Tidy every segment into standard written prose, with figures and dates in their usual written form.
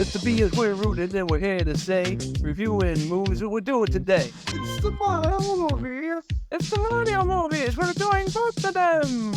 It's the B as we're rooted and we're here to say, reviewing movies that we're doing today. It's the Mario movies. It's the Mario movies, we're doing both of them.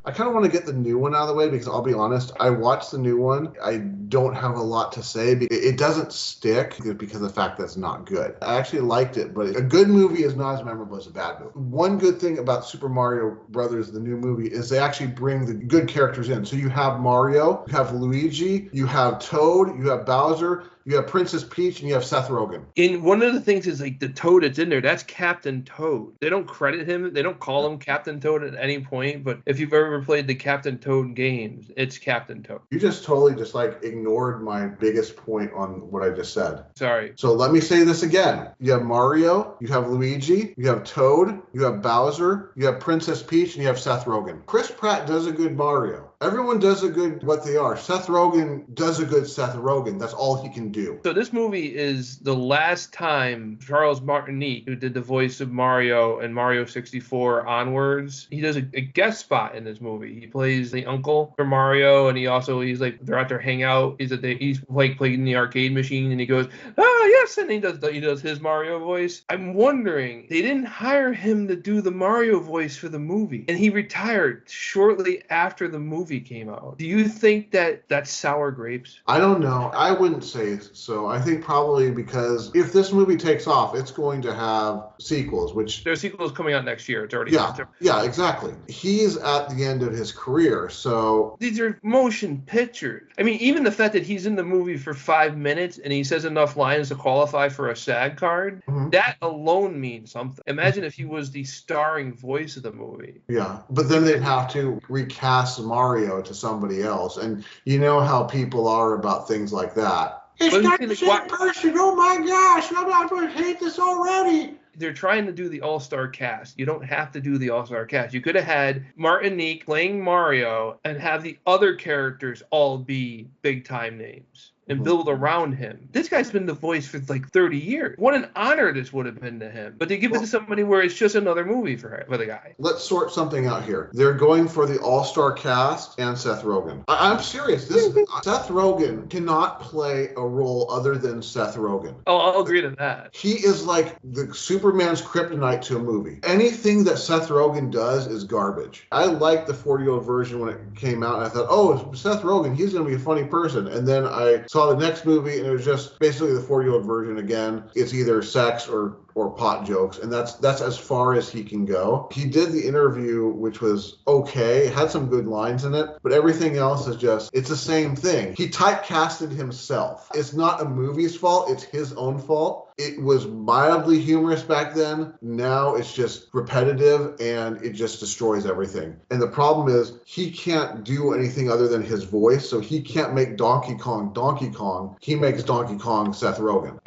I kind of want to get the new one out of the way because I'll be honest, I watched the new one. I don't have a lot to say. It doesn't stick because of the fact that it's not good. I actually liked it, but a good movie is not as memorable as a bad movie. One good thing about Super Mario Brothers, the new movie, is they actually bring the good characters in. So you have Mario, you have Luigi, you have Toad, you have Bowser, you have Princess Peach, and you have Seth Rogen. And one of the things is like the Toad that's in there, that's Captain Toad. They don't credit him. They don't call him Captain Toad at any point. But if you've ever played the Captain Toad games, it's Captain Toad. You just totally just like ignored my biggest point on what I just said. Sorry. So let me say this again. You have Mario, you have Luigi, you have Toad, you have Bowser, you have Princess Peach, and you have Seth Rogen. Chris Pratt does a good Mario. Everyone does a good what they are. Seth Rogen does a good Seth Rogen. That's all he can do. So this movie is the last time Charles Martinet, who did the voice of Mario and Mario 64 onwards, he does a guest spot in this movie. He plays the uncle for Mario, and he's like, they're out there hanging out. He's like playing the arcade machine, and he goes, "Ah, yes," and he does his Mario voice. I'm wondering, they didn't hire him to do the Mario voice for the movie, and he retired shortly after the movie came out. Do you think that that's sour grapes? I don't know. I wouldn't say so. I think probably because if this movie takes off, it's going to have sequels, which... There's sequels coming out next year. It's already... Yeah, exactly. He's at the end of his career, so... These are motion pictures. I mean, even the fact that he's in the movie for 5 minutes and he says enough lines to qualify for a SAG card, that alone means something. Imagine if he was the starring voice of the movie. Yeah, but then they'd have to recast Mario to somebody else, and you know how people are about things like that. It's not the same person. Oh my gosh, I'm going to hate this already. They're trying to do the all-star cast. You don't have to do the all-star cast. You could have had Martinique playing Mario and have the other characters all be big-time names and build around him. This guy's been the voice for like 30 years. What an honor this would have been to him. But they give it to somebody where it's just another movie for the guy. Let's sort something out here. They're going for the all-star cast and Seth Rogen. I'm serious. Seth Rogen cannot play a role other than Seth Rogen. Oh, I'll agree to that. He is like the Superman's kryptonite to a movie. Anything that Seth Rogen does is garbage. I liked the 40-year-old version when it came out, and I thought, oh, Seth Rogen, he's going to be a funny person. And then I saw the next movie, and it was just basically the 40-year-old version again. It's either sex or pot jokes, and that's as far as he can go. He did the interview, which was okay. It had some good lines in it, but everything else is just, it's the same thing. He typecasted himself. It's not a movie's fault. It's his own fault. It was mildly humorous back then. Now it's just repetitive, and it just destroys everything. And the problem is he can't do anything other than his voice, so he can't make Donkey Kong Donkey Kong. He makes Donkey Kong Seth Rogen.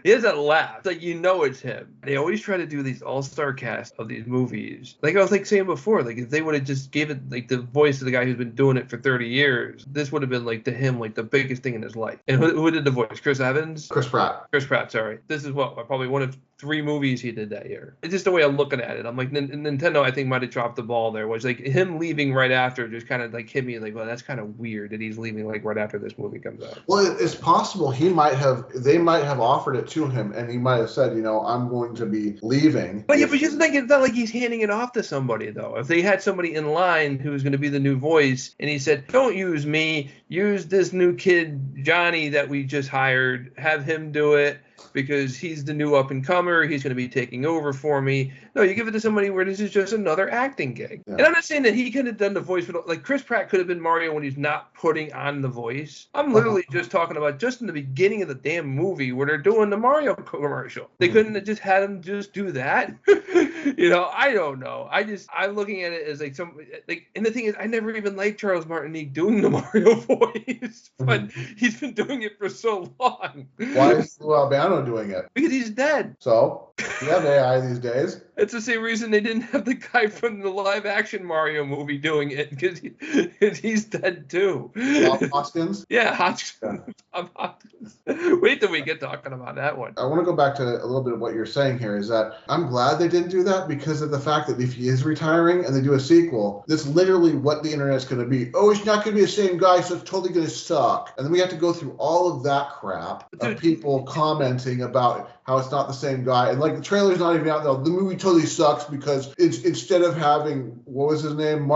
He has that laugh. It's like, you know it's him. They always try to do these all-star casts of these movies. Like I was like saying before, like if they would have just given like the voice of the guy who's been doing it for 30 years, this would have been like to him like the biggest thing in his life. And who did the voice? Chris Evans? Chris Pratt, sorry. This is probably one of 3 movies he did that year. It's just the way I'm looking at it. I'm like, Nintendo, I think, might have dropped the ball there. Was like him leaving right after just kind of like hit me like, well, that's kind of weird that he's leaving like right after this movie comes out. Well, it's possible they might have offered it to him, and he might have said, I'm going to be leaving. But just think, it's not like he's handing it off to somebody, though. If they had somebody in line who was going to be the new voice, and he said, don't use me, use this new kid, Johnny, that we just hired, have him do it, because he's the new up-and-comer, he's going to be taking over for me. No, you give it to somebody where this is just another acting gig. Yeah. And I'm not saying that he could have done the voice, but like Chris Pratt could have been Mario when he's not putting on the voice. I'm literally just talking about just in the beginning of the damn movie where they're doing the Mario commercial. They couldn't have just had him just do that. I don't know. I'm looking at it as like and the thing is, I never even liked Charles Martinet doing the Mario voice, but he's been doing it for so long. Why is Lou Albano doing it? Because he's dead. So, you have AI these days. It's the same reason they didn't have the guy from the live-action Mario movie doing it, because he's dead too. Hoskins? Yeah, Hoskins. Wait till we get talking about that one. I want to go back to a little bit of what you're saying here is that I'm glad they didn't do that because of the fact that if he is retiring and they do a sequel, that's literally what the internet's going to be. Oh, it's not going to be the same guy, so it's totally going to suck. And then we have to go through all of that crap of people commenting about how it's not the same guy. And like the trailer's not even out there. The movie totally sucks because it's instead of having, what was his name?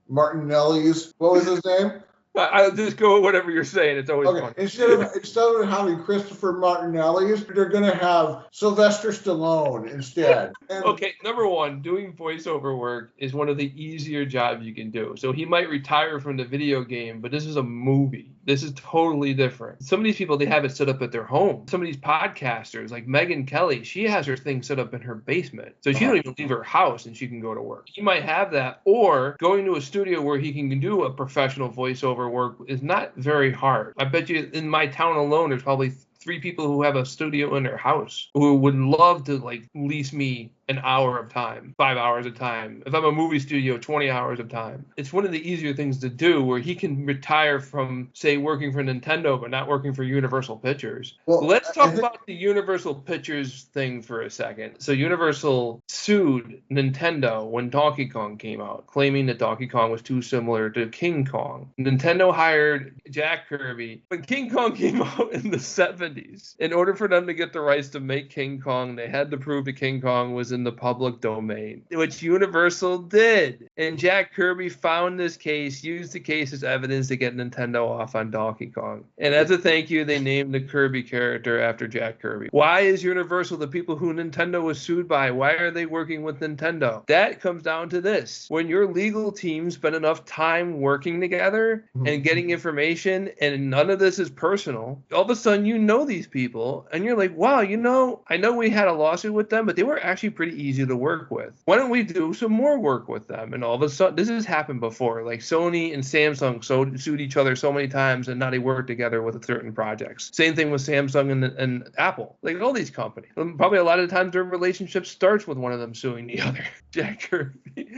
Martinelli's. What was his name? I'll just go with whatever you're saying. It's always fun. Instead of having Christopher Martinelli, they're going to have Sylvester Stallone instead. And okay, number one, doing voiceover work is one of the easier jobs you can do. So he might retire from the video game, but this is a movie. This is totally different. Some of these people, they have it set up at their home. Some of these podcasters, like Megyn Kelly, she has her thing set up in her basement. So she don't even leave her house and she can go to work. He might have that. Or going to a studio where he can do a professional voiceover work is not very hard. I bet you in my town alone, there's probably 3 people who have a studio in their house who would love to like lease me an hour of time, 5 hours of time. If I'm a movie studio, 20 hours of time. It's one of the easier things to do where he can retire from, say, working for Nintendo, but not working for Universal Pictures. Well, let's talk about the Universal Pictures thing for a second. So Universal sued Nintendo when Donkey Kong came out, claiming that Donkey Kong was too similar to King Kong. Nintendo hired Jack Kirby. When King Kong came out in the 70s, in order for them to get the rights to make King Kong, they had to prove that King Kong was in the public domain, which Universal did. And Jack Kirby found this case, used the case as evidence to get Nintendo off on Donkey Kong. And as a thank you, they named the Kirby character after Jack Kirby. Why is Universal the people who Nintendo was sued by? Why are they working with Nintendo? That comes down to this. When your legal team spend enough time working together and getting information, and none of this is personal, all of a sudden you know these people, and you're like, wow, I know we had a lawsuit with them, but they were actually pretty easy to work with. Why don't we do some more work with them? And all of a sudden, this has happened before. Like Sony and Samsung sued each other so many times, and now they work together with certain projects. Same thing with Samsung and Apple. Like all these companies. Probably a lot of times their relationship starts with one of them suing the other. Jack Kirby,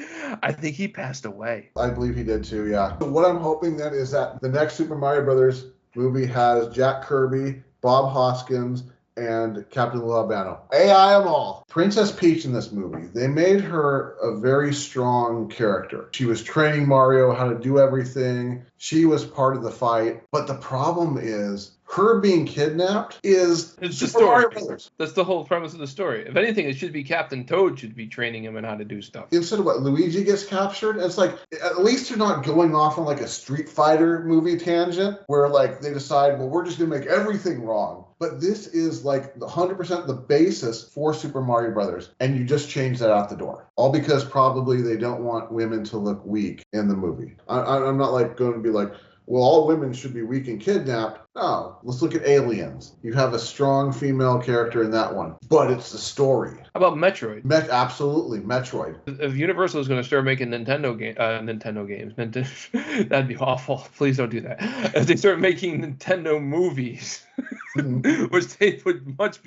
I think he passed away. I believe he did too, yeah. So what I'm hoping then is that the next Super Mario Brothers movie has Jack Kirby, Bob Hoskins, and Captain Lou Albano. AI them all. Princess Peach in this movie, they made her a very strong character. She was training Mario how to do everything. She was part of the fight. But the problem is her being kidnapped is it's the story. That's the whole premise of the story. If anything, it should be Captain Toad should be training him on how to do stuff. Instead of what Luigi gets captured, it's like at least they're not going off on like a Street Fighter movie tangent where like they decide, well, we're just gonna make everything wrong. But this is like 100% the basis for Super Mario Brothers, and you just change that out the door. All because probably they don't want women to look weak in the movie. I'm not like going to be like, well, all women should be weak and kidnapped. No, let's look at Aliens. You have a strong female character in that one, but it's the story. How about Metroid? Absolutely, Metroid. If Universal is going to start making Nintendo games, that'd be awful. Please don't do that. If they start making Nintendo movies, which they would much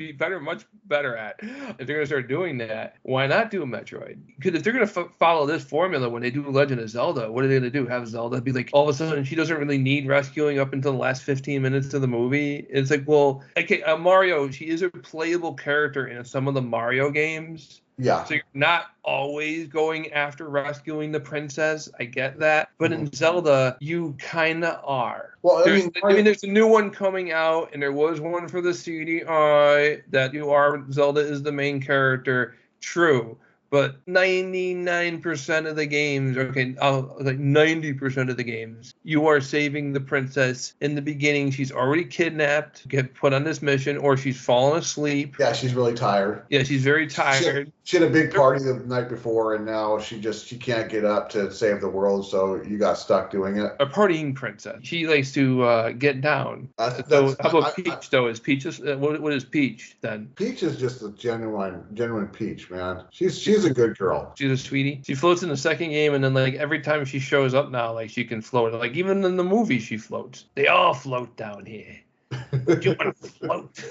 better at. If they're going to start doing that, why not do a Metroid? Because if they're going to follow this formula when they do Legend of Zelda, what are they going to do? Have Zelda be like, all of a sudden, she doesn't really need rescuing up until the last 15 minutes of the movie? It's like, well, okay, Mario, she is a playable character in some of the Mario games. Yeah. So you're not always going after rescuing the princess. I get that. But in Zelda, you kind of are. Well, there's a new one coming out, and there was one for the CDI that Zelda is the main character. True. But 99% of the games, like 90% of the games, you are saving the princess. In the beginning, she's already kidnapped, get put on this mission, or she's fallen asleep. Yeah, she's really tired. Yeah, she's very tired. She had a big party the night before, and now she can't get up to save the world, so you got stuck doing it. A partying princess. She likes to get down. How about Peach, though? Is Peach, what is Peach, then? Peach is just a genuine Peach, man. She's a good girl. She's a sweetie. She floats in the second game, and then like every time she shows up now, like she can float. Like even in the movie, she floats. They all float down here. You want to float?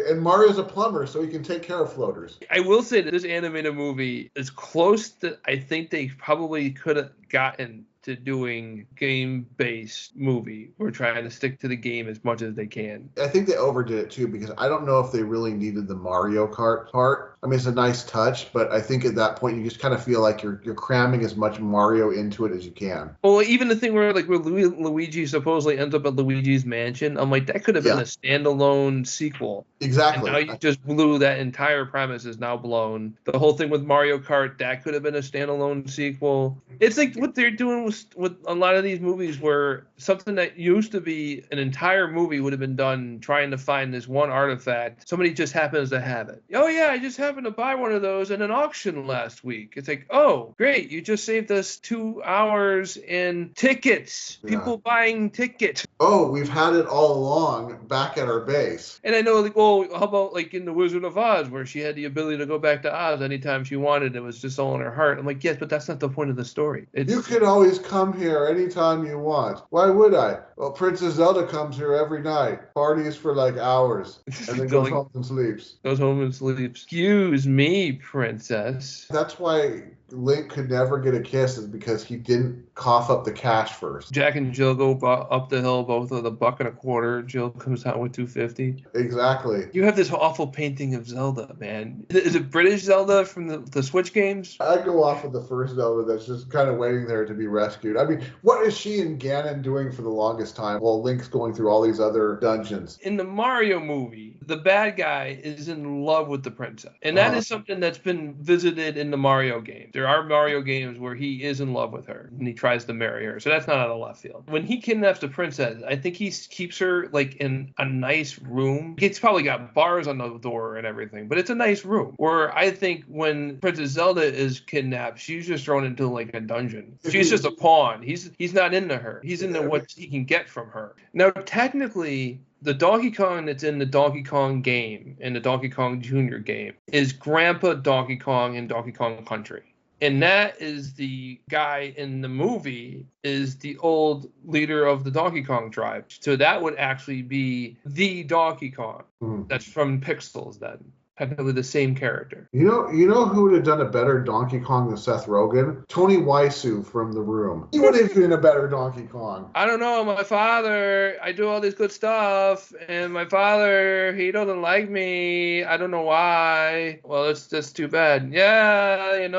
And Mario's a plumber, so he can take care of floaters. I will say that this animated movie is close to I think they probably could have gotten to doing game-based movie. We're trying to stick to the game as much as they can. I think they overdid it too, because I don't know if they really needed the Mario Kart part. I mean, it's a nice touch, but I think at that point you just kind of feel like you're cramming as much Mario into it as you can. Well, even the thing where Luigi supposedly ends up at Luigi's mansion, I'm like, that could have been a standalone sequel. Exactly. And now you just blew that entire premise is now blown. The whole thing with Mario Kart, that could have been a standalone sequel. It's like what they're doing with a lot of these movies, where something that used to be an entire movie would have been done trying to find this one artifact. Somebody just happens to have it. Oh yeah, I just happened to buy one of those in an auction last week. It's like, oh great, you just saved us 2 hours in tickets. Yeah. People buying tickets. Oh, we've had it all along back at our base. And I know, like, oh, how about like in The Wizard of Oz, where she had the ability to go back to Oz anytime she wanted. It was just all in her heart. I'm like, yes, but that's not the point of the story. You can always come here anytime you want. Why would I? Well, Princess Zelda comes here every night. Parties for like hours. And then goes home and sleeps. Goes home and sleeps. Excuse me, princess. That's why Link could never get a kiss, is because he didn't cough up the cash first. Jack and Jill go up the hill, both with $1.25. Jill comes out with $2.50. Exactly. You have this awful painting of Zelda, man. Is it British Zelda from the Switch games? I go off with the first Zelda that's just kind of waiting there to be rescued. I mean, what is she and Ganon doing for the longest time while Link's going through all these other dungeons? In the Mario movie, the bad guy is in love with the princess. And that is something that's been visited in the Mario game. There are Mario games where he is in love with her and he tries to marry her. So that's not out of left field. When he kidnaps the princess, I think he keeps her like in a nice room. He's probably got bars on the door and everything, but it's a nice room. Where I think when Princess Zelda is kidnapped, she's just thrown into like a dungeon. She's just a pawn. He's not into her. He's into what he can get from her. Now, technically, the Donkey Kong that's in the Donkey Kong game and the Donkey Kong Jr. game is Grandpa Donkey Kong in Donkey Kong Country. And that is the guy in the movie is the old leader of the Donkey Kong tribe. So that would actually be the Donkey Kong. That's from Pixels then. Technically the same character. You know who would have done a better Donkey Kong than Seth Rogen? Tony Wiseau from The Room. He would have been a better Donkey Kong. I don't know. My father, I do all this good stuff, and my father, he doesn't like me. I don't know why. Well, that's too bad. Yeah,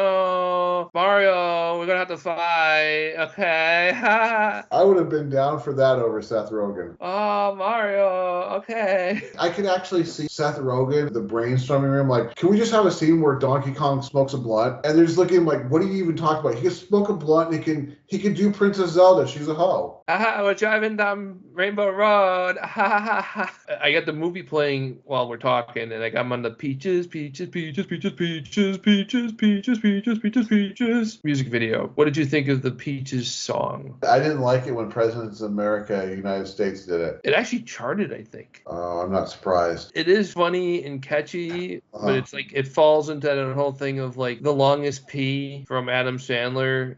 Mario, we're gonna have to fight. Okay. I would have been down for that over Seth Rogen. Oh, Mario. Okay. I could actually see Seth Rogen, the brainstorming room, like, can we just have a scene where Donkey Kong smokes a blunt? And they're just looking like, what are you even talking about? He can smoke a blunt and he can do Princess Zelda. She's a hoe. We're driving down Rainbow Road. I got the movie playing while we're talking, and I'm on the peaches music video. What did you think of the Peaches song? I didn't like it when Presidents of America, United States did it. It actually charted, I think. Oh, I'm not surprised. It is funny and catchy, but it's like it falls into that whole thing of like The Longest P from Adam Sandler.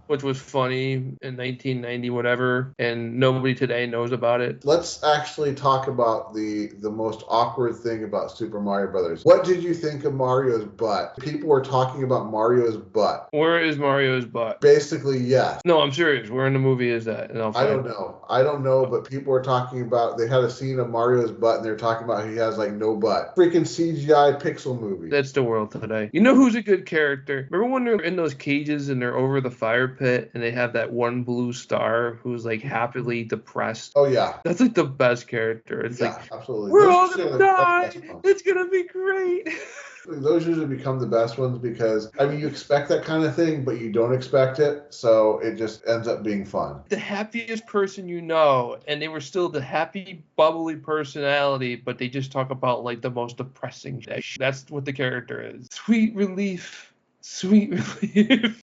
Which was funny in 1990, whatever, and nobody today knows about it. Let's actually talk about the most awkward thing about Super Mario Brothers. What did you think of Mario's butt? People were talking about Mario's butt. Where is Mario's butt? Basically, yes. No, I'm serious. Where in the movie is that? I don't know, but people were talking about, they had a scene of Mario's butt, and they were talking about he has like no butt. Freaking CGI pixel movie. That's the world today. You know who's a good character? Remember when they're in those cages and they're over the fire pit and they have that one blue star who's like happily depressed? Oh yeah, that's like the best character. It's like, absolutely, we're all gonna die. It's gonna be great. Those usually become the best ones because, I mean, you expect that kind of thing, but you don't expect it, so it just ends up being fun. The happiest person you know, and they were still the happy, bubbly personality, but they just talk about like the most depressing shit. That's what the character is. Sweet relief. Sweet relief.